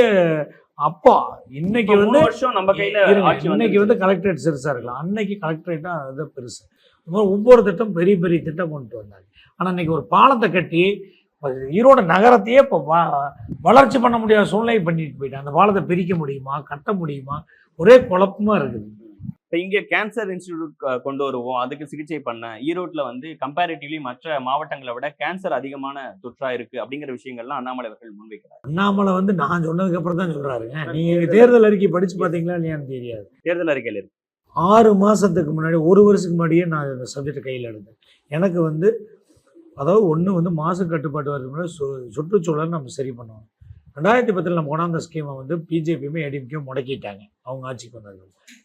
அப்போ இன்னைக்கு வந்து வருஷம் நம்ம கையில இன்னைக்கு வந்து கலெக்டரேட் சிறுசாக இருக்கலாம், அன்னைக்கு கலெக்டரேட்டா அது பெருசு. ஒவ்வொரு திட்டம் பெரிய பெரிய திட்டம் கொண்டு வந்தாங்க. ஆனால் இன்னைக்கு ஒரு பாலத்தை கட்டி ஈரோடு நகரத்தையே இப்போ வளர்ச்சி பண்ண முடியாத சூழ்நிலை பண்ணிட்டு போயிட்டாங்க. அந்த பாலத்தை பிரிக்க முடியுமா, கட்ட முடியுமா, ஒரே குழப்பமா இருக்குது. இப்போ இங்கே கேன்சர் இன்ஸ்டிடியூட் கொண்டு வருவோம், அதுக்கு சிகிச்சை பண்ண ஈரோட்டில் வந்து கம்பேரிட்டிவ்லி மற்ற மாவட்டங்களை விட கேன்சர் அதிகமான தொற்றா இருக்கு அப்படிங்கிற விஷயங்கள்லாம் அண்ணாமலை அவர்கள் முன்வைக்கிறார். அண்ணாமலை வந்து நான் சொன்னதுக்கு அப்புறம் தான் சொல்றாருங்க. நீங்க தேர்தல் அறிக்கை படிச்சு பார்த்தீங்களா இல்லையான்னு தெரியாது. தேர்தல் அறிக்கையில் இருக்கு 6 மாசத்துக்கு முன்னாடி, 1 வருஷத்துக்கு முன்னாடியே நான் இந்த சப்ஜெக்ட் கையில் எடுத்தேன். எனக்கு வந்து அதாவது ஒன்று வந்து மாசு கட்டுப்பாட்டு வரதுக்கு முன்னாடி சுற்றுச்சூழல் நம்ம சரி பண்ணுவோம். 2010 நம்ம கொண்டாந்த ஸ்கீமை வந்து பிஜேபியுமே ஏடிஎம்கேயும் முடக்கிட்டாங்க அவங்க ஆட்சிக்கு வந்தாங்க.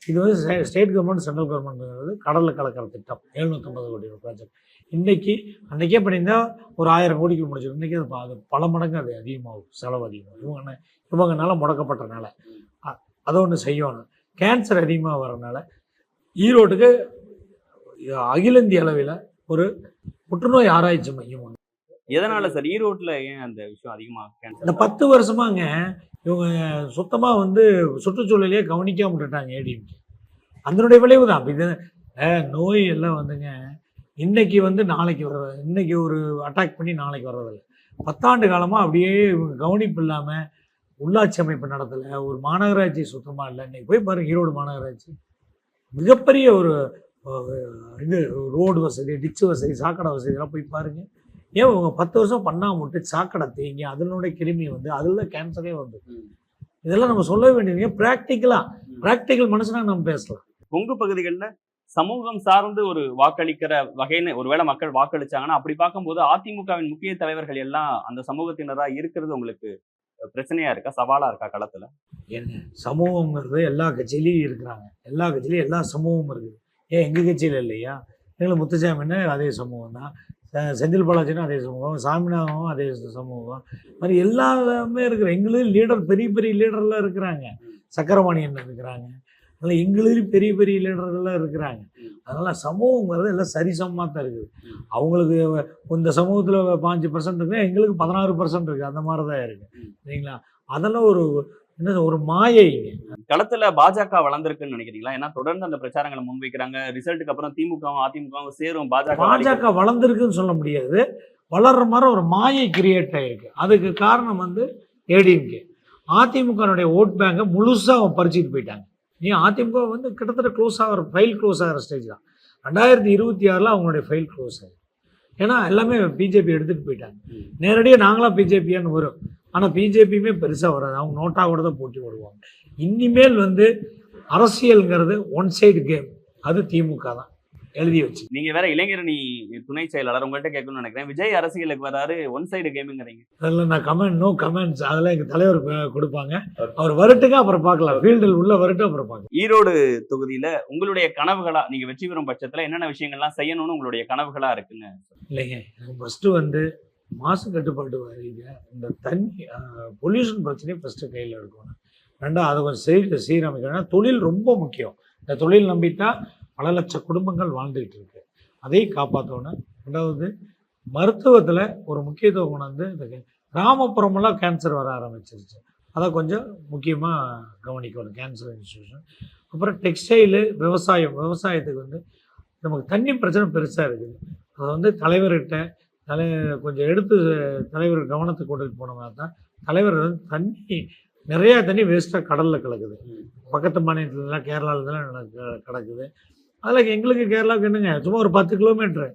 இது வந்து ஸ்டேட் கவர்மெண்ட் சென்ட்ரல் கவர்மெண்ட் கடலில் கலக்கிற திட்டம் 750 கோடி ப்ராஜெக்ட். அன்றைக்கே பண்ணியிருந்தால் ஒரு 1000 கோடிக்கு முடிச்சிடும். இன்றைக்கி அது பல மடங்கு அது அதிகமாகும், செலவு அதிகமாகும். இவங்கனால முடக்கப்பட்டனால அதை ஒன்று செய்யணும். கேன்சர் அதிகமாக வரனால ஈரோட்டுக்கு அகில இந்திய அளவில் ஒரு புற்றுநோய் ஆராய்ச்சி மையம் ஒன்று. எதனால சார் ஈரோட்டில் ஏன் அந்த விஷயம் அதிகமாக? இந்த 10 வருஷமாங்க இவங்க சுத்தமாக வந்து சுற்றுச்சூழலையே கவனிக்காம விட்டுட்டாங்க ஏடிஎம்கே. அதனுடைய விளைவு தான். இது நோய் எல்லாம் வந்துங்க இன்னைக்கு வந்து நாளைக்கு வர்றது, இன்னைக்கு ஒரு அட்டாக் பண்ணி நாளைக்கு வர்றதில்லை. 10 ஆண்டு காலமாக அப்படியே இவங்க கவனிப்பு இல்லாமல் உள்ளாட்சி அமைப்பு நடத்தலை, ஒரு மாநகராட்சி சுத்தமாக இல்லை. இன்னைக்கு போய் பாருங்கள், ஈரோடு மாநகராட்சி மிகப்பெரிய ஒரு இது ரோடு வசதி, டிச்சு வசதி, சாக்கடை வசதி எல்லாம் போய் பாருங்கள். ஏன் இவங்க 10 வருஷம் பண்ணாமல் விட்டு சாக்கடை தேங்கி அதனுடைய கிருமி வந்து அதில் கேன்சரே வந்து, இதெல்லாம் நம்ம சொல்ல வேண்டியது ப்ராக்டிக்கல் மனுஷனாக நம்ம பேசலாம். உங்க பகுதிகளில் சமூகம் சார்ந்து ஒரு வாக்களிக்கிற வகைன்னு ஒருவேளை மக்கள் வாக்களிச்சாங்கன்னா, அப்படி பார்க்கும்போது அதிமுகவின் முக்கிய தலைவர்கள் எல்லாம் அந்த சமூகத்தினரா இருக்கிறது உங்களுக்கு பிரச்சனையா இருக்கா, சவாலா இருக்கா களத்துல? என்ன சமூகங்கிறது எல்லா கட்சியிலையும் இருக்கிறாங்க, எல்லா கட்சியிலையும் எல்லா சமூகமும் இருக்குது. ஏன் எங்கள் கட்சியில் இல்லையா? எங்களுக்கு முத்துசாமின்னா அதே சமூகம் தான், செந்தில் பாலாஜினா அதே சமூகம், சாமிநாதனும் அதே சமூகம், மாதிரி எல்லாமே இருக்கிற. எங்களும் லீடர் பெரிய பெரிய லீடர்லாம் இருக்கிறாங்க, சக்கரபாணியன் இருக்கிறாங்க, அதனால் எங்களுக்கும் பெரிய பெரிய லீடர்கள்லாம் இருக்கிறாங்க. அதனால் சமூகங்கிறது எல்லாம் சரிசமமாக தான் இருக்குது. அவங்களுக்கு இந்த சமூகத்தில் 5% இருக்குது, எங்களுக்கு 16% இருக்குது, அந்த மாதிரி தான் இருக்குது. சரிங்களா? அதெல்லாம் ஒரு மாயை. களத்துல பாஜக வளர்ந்துருக்குன்னு நினைக்கிறீங்களா? ஏன்னா தொடர்ந்து அந்த பிரச்சாரங்களை முன்வைக்கிறாங்க. ரிசல்ட்டுக்கு அப்புறம் திமுகவும் அதிமுகவும் சேரும். பாஜக வளர்ந்துருக்குன்னு சொல்ல முடியாது, வளர்ற மாதிரி ஒரு மாயை கிரியேட் ஆகிருக்கு. அதுக்கு காரணம் வந்து ஏடிஎம்கே. அதிமுகனுடைய ஓட் பேங்கை முழுசாக பறிச்சுட்டு போயிட்டாங்க. அதிமுக வந்து கிட்டத்தட்ட ஃபைல் க்ளோஸ் ஆகிற ஸ்டேஜ் தான். 2026 அவங்களுடைய ஃபைல் க்ளோஸ் ஆகுது. ஏன்னா எல்லாமே பிஜேபி எடுத்துகிட்டு போயிட்டாங்க. நேரடியாக நாங்களாம் பிஜேபியான்னு வரும், ஆனால் பிஜேபியுமே பெருசாக வராது, அவங்க நோட்டாவோட தான் போட்டி போடுவாங்க. இனிமேல் வந்து அரசியல்ங்கிறது ஒன் சைடு கேம், அது திமுக தான். எழுதி வச்சு. நீங்க வேற இளைஞரணி துணை செயலாளர், உங்கள்ட்ட கேட்கணும்னு நினைக்கிறேன். விஜய் அரசியலுக்கு வராரு, ஒன் சைடு கேமிங்கிறீங்க. அதில் நான் நோ கமெண்ட்ஸ், அதெல்லாம் எங்கள் தலைவர் கொடுப்பாங்க. அவர் வரட்டுங்க, அப்புறம் பார்க்கலாம். ஃபீல்டில் உள்ள வரட்டும், அப்புறம் பார்க்கலாம். ஈரோடு தொகுதியில உங்களுடைய கனவுகளா, நீங்க வெற்றி பெறும் பட்சத்துல என்னென்ன விஷயங்கள்லாம் செய்யணும்னு உங்களுடைய கனவுகளா இருக்குன்னு? இல்லைங்க, எனக்கு ஃபஸ்ட்டு மாசு கட்டுப்பாட்டு வாரிங்க இந்த தண்ணி பொல்யூஷன் பிரச்சனையை ஃபஸ்ட்டு கையில் எடுக்கணும். ரெண்டாவது அதை கொஞ்சம் சீரமைக்கணும். தொழில் ரொம்ப முக்கியம். இந்த தொழில் நம்பித்தான் பல லட்ச குடும்பங்கள் வாழ்ந்துகிட்டு இருக்கு. அதையும் காப்பாற்றணும். ரெண்டாவது மருத்துவத்தில் ஒரு முக்கியத்துவம் கொண்டாந்து இந்த கிராமப்புறமெல்லாம் கேன்சர் வர ஆரம்பிச்சிருச்சு. அதை கொஞ்சம் முக்கியமாக கவனிக்கணும், கேன்சர் இன்ஸ்டியூஷன். அப்புறம் டெக்ஸ்டைலு, விவசாயத்துக்கு நமக்கு தண்ணி பிரச்சனை பெருசாக இருக்குது. அதை தலைவர்கிட்ட கொஞ்சம் எடுத்து தலைவர் கவனத்துக்கு கொண்டுட்டு போனோம்னா தான் தலைவர் நிறையா தண்ணி வேஸ்ட்டாக கடலில் கிடக்குது. பக்கத்து மாநிலத்துலலாம் கேரளாவிலலாம் கிடக்குது. அதில் எங்களுக்கு கேரளாவுக்கு என்னங்க, சும்மா ஒரு 10 கிலோமீட்ரு.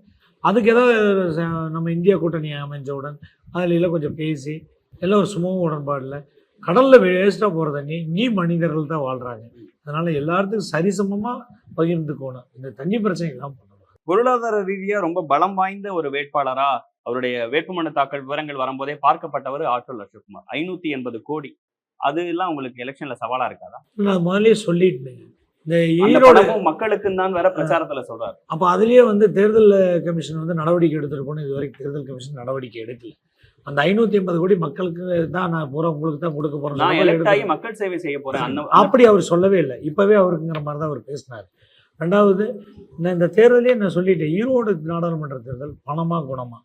அதுக்கு ஏதாவது நம்ம இந்தியா கூட்டணி அமைஞ்சவுடன் அதில் கொஞ்சம் பேசி எல்லாம் ஒரு சுமூக உடன்பாடில் கடலில் வேஸ்ட்டாக போகிற தண்ணி இனி மனிதர்கள் தான் வாழ்கிறாங்க. அதனால் எல்லாத்துக்கும் சரிசமமாக பகிர்ந்துக்கணும். இந்த தண்ணி பிரச்சனைகள்லாம் பண்ணணும். பொருளாதார ரீதியா ரொம்ப பலம் வாய்ந்த ஒரு வேட்பாளரா அவருடைய வேட்புமனு தாக்கல் விவரங்கள் வரும்போதே பார்க்கப்பட்டவர் ஆற்றல் அசோக்குமார். 580 கோடி. அது எல்லாம் உங்களுக்கு எலெக்ஷன்ல சவாலா இருக்காதா? நான் முதலே சொல்லிட்டேன். இந்த அந்த ஈரோடு பணமும் மக்களுக்கு தான் வேற பிரச்சாரத்துல சொல்றாரு. அப்போ அதுலேயே தேர்தல் கமிஷன் நடவடிக்கை எடுத்துருக்கோன்னு இது வரைக்கும் தேர்தல் கமிஷன் நடவடிக்கை எடுக்கல. அந்த 580 கோடி மக்களுக்கு தான் நான் உங்களுக்கு தான் கொடுக்க போறேன். நான் எலெக்ட் ஆகி மக்கள் சேவை செய்ய போறேன் அப்படி அவர் சொல்லவே இல்லை. இப்பவே அவருக்குங்கிற மாதிரி தான் அவர் பேசினார். ரெண்டாவது, இந்த தேர்தலே நான் சொல்லிட்டேன், ஈரோடு நாடாளுமன்ற தேர்தல் பணமா குணமா,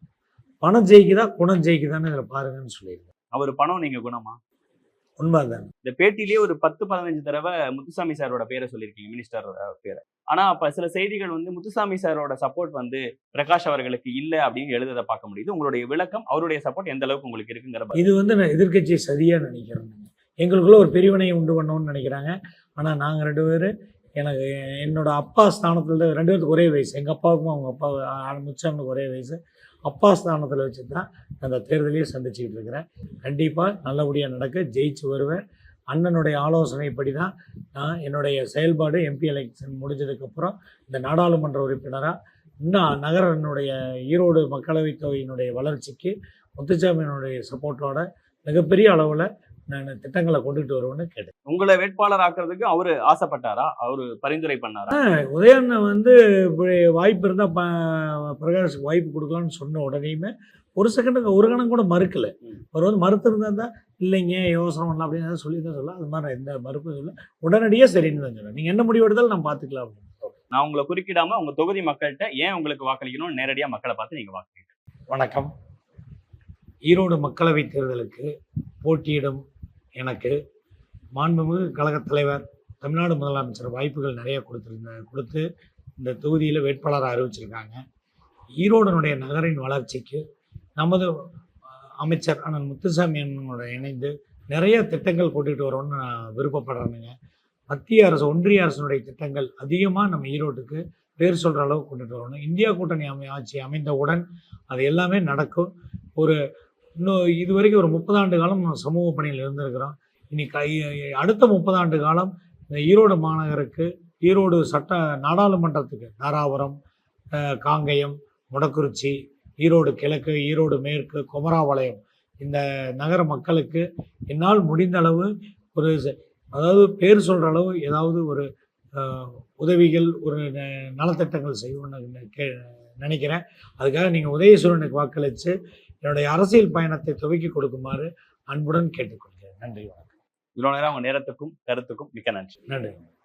பணம் ஜெயிக்குதா குணம் ஜெயிக்குதான்னு இதில் பாருங்கன்னு சொல்லியிருக்கேன். அவர் பணம், நீங்க குணமா? உண்மைதான். இந்த பேட்டிலேயே ஒரு 10-15 தடவை முத்துசாமி சாரோட பேரை சொல்லியிருக்கீங்க, மினிஸ்டர் பேரை. ஆனா அப்ப சில செய்திகள் முத்துசாமி சாரோட சப்போர்ட் பிரகாஷ் அவர்களுக்கு இல்ல அப்படின்னு எழுதுறத பார்க்க முடியுது. உங்களுடைய விளக்கம், அவருடைய சப்போர்ட் எந்த அளவுக்கு உங்களுக்கு இருக்குங்கிற இது நான் எதிர்க்கட்சி சரியா நினைக்கிறேன். எங்களுக்குள்ள ஒரு பிரிவினையை உண்டு பண்ணணும்னு நினைக்கிறாங்க. ஆனா நாங்க 2 பேரும், எனக்கு என்னோட அப்பா ஸ்தானத்தில் 2 பேருக்கு ஒரே வயசு. எங்கள் அப்பாவுக்கும் அவங்க அப்பா முச்சானுக்கு ஒரே வயசு. அப்பா ஸ்தானத்தில் வச்சு தான் அந்த தேர்தலையே சந்திச்சுக்கிட்டு இருக்கிறேன். கண்டிப்பாக நல்லபடியாக நடக்க, ஜெயிச்சு வருவேன். அண்ணனுடைய ஆலோசனைப்படி தான் நான் என்னுடைய செயல்பாடு எம்பி எலெக்ஷன் முடிஞ்சதுக்கப்புறம் இந்த நாடாளுமன்ற உறுப்பினராக இன்னும் நகரனுடைய ஈரோடு மக்களவைத் தொகையினுடைய வளர்ச்சிக்கு முத்துசாமியினுடைய சப்போர்ட்டோட மிகப்பெரிய அளவில் நான் திட்டங்களை கொண்டுட்டு வருவேன்னு கேட்டேன். உங்களை வேட்பாளர் ஆக்குறதுக்கு அவரு ஆசைப்பட்டாரா? அவரு பரிந்துரை பண்ணாரா? உதயண்ணன் இப்படி வாய்ப்பு இருந்தால் பிரகாஷுக்கு வாய்ப்பு கொடுக்கலான்னு சொன்ன உடனேயுமே ஒரு செகண்டுக்கு ஒரு கணம் கூட மறுக்கலை. அவர் மறுத்து இருந்தால் தான் இல்லைங்க யோசனை பண்ணலாம் அப்படின்னு சொல்லி தான் சொல்ல. அது மாதிரி எந்த மறுப்பும் இல்லை. உடனடியாக சரின்னு தான் சொல்லுவேன். நீங்கள் என்ன முடிவு எடுத்தாலும் நான் பார்த்துக்கலாம் அப்படின்னு. நான் உங்களை குறுக்கிடாம உங்க தொகுதி மக்கள்கிட்ட ஏன் உங்களுக்கு வாக்களிக்கணும் நேரடியாக மக்களை பார்த்து நீங்க வாக்களிக்க. வணக்கம். ஈரோடு மக்களவை தேர்தலுக்கு போட்டியிடும் எனக்கு மாண்புமிகு கழகத் தலைவர், தமிழ்நாடு முதலமைச்சர் வாய்ப்புகள் நிறைய கொடுத்து இந்த தொகுதியில் வேட்பாளராக அறிவிச்சிருக்காங்க. ஈரோடனுடைய நகரின் வளர்ச்சிக்கு நமது அமைச்சர் அண்ணன் முத்துசாமி அண்ணனோட இணைந்து நிறைய திட்டங்கள் கொண்டுட்டு வரோன்னு நான் விருப்பப்படுறேனுங்க. மத்திய அரசு, ஒன்றிய அரசினுடைய திட்டங்கள் அதிகமாக நம்ம ஈரோட்டுக்கு பேர் சொல்கிற அளவுக்கு கொண்டுட்டு வரணும். இந்தியா கூட்டணி ஆட்சி அமைந்தவுடன் அது எல்லாமே நடக்கும். இன்னும் இது வரைக்கும் ஒரு 30 ஆண்டு காலம் சமூக பணியில் இருந்திருக்கிறோம். இனி அடுத்த 30 ஆண்டு காலம் இந்த ஈரோடு மாநகருக்கு, ஈரோடு நாடாளுமன்றத்துக்கு தாராபுரம், காங்கயம், முடக்குறிச்சி, ஈரோடு கிழக்கு, ஈரோடு மேற்கு, குமராபாளையம் இந்த நகர மக்களுக்கு என்னால் முடிந்த அளவு அதாவது பேர் சொல்கிற அளவு ஏதாவது ஒரு உதவிகள், ஒரு நலத்திட்டங்கள் செய்வோன்னு நினைக்கிறேன். அதுக்காக நீங்கள் உதயசூரனுக்கு வாக்களித்து என்னுடைய அரசியல் பயணத்தை துவக்கி கொடுக்குமாறு அன்புடன் கேட்டுக்கொள்கிறேன். நன்றி, வணக்கம். இவ்வளவு நேரம் உங்க நேரத்துக்கும் கருத்துக்கும் மிக்க நன்றி. நன்றி.